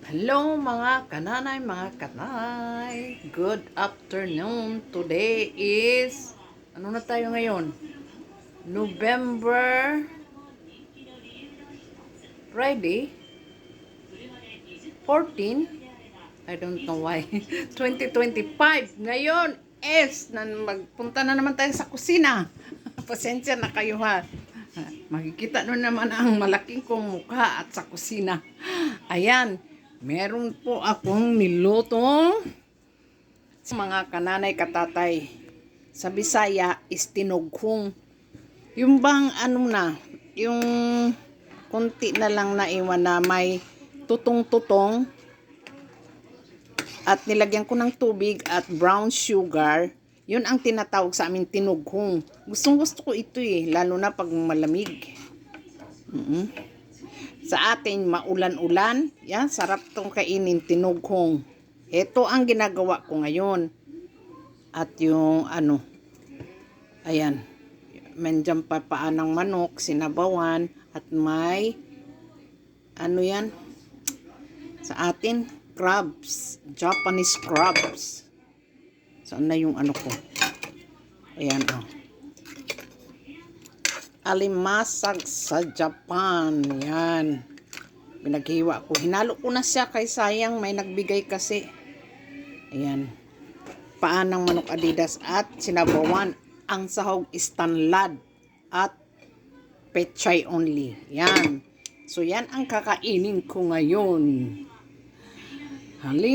Hello mga kananay, mga kanay. Good afternoon. Today is, ano na tayo ngayon? November, Friday, 14. I don't know why. 2025. Ngayon is, magpunta na naman tayo sa kusina. Pasensya na kayo ha. Makikita nyo naman ang malaking kong mukha at sa kusina. Ayan. Meron po akong niluto sa mga kananay katatay. Sa Bisaya is tinughong. Yung bang ano na, yung konti na lang na iwan na may tutong-tutong at nilagyan ko ng tubig at brown sugar. Yun ang tinatawag sa amin tinughong. Gustong gusto ko ito lalo na pag malamig. Sa atin, maulan-ulan. Yan, sarap tong kainin, tinughong. Ito ang ginagawa ko ngayon. At yung ayan, mandyan papaan ng manok, sinabawan, at may, yan, sa atin, crabs, Japanese crabs. Saan na yung ko? Ayan, alimasag sa Japan. Yan. Pinaghiwa ko. Hinalo ko na siya kay sayang may nagbigay kasi. Ayan. Paan ng manok Adidas at sinabawan. Ang sahog is tanlad at pechay only. Yan. So yan ang kakainin ko ngayon.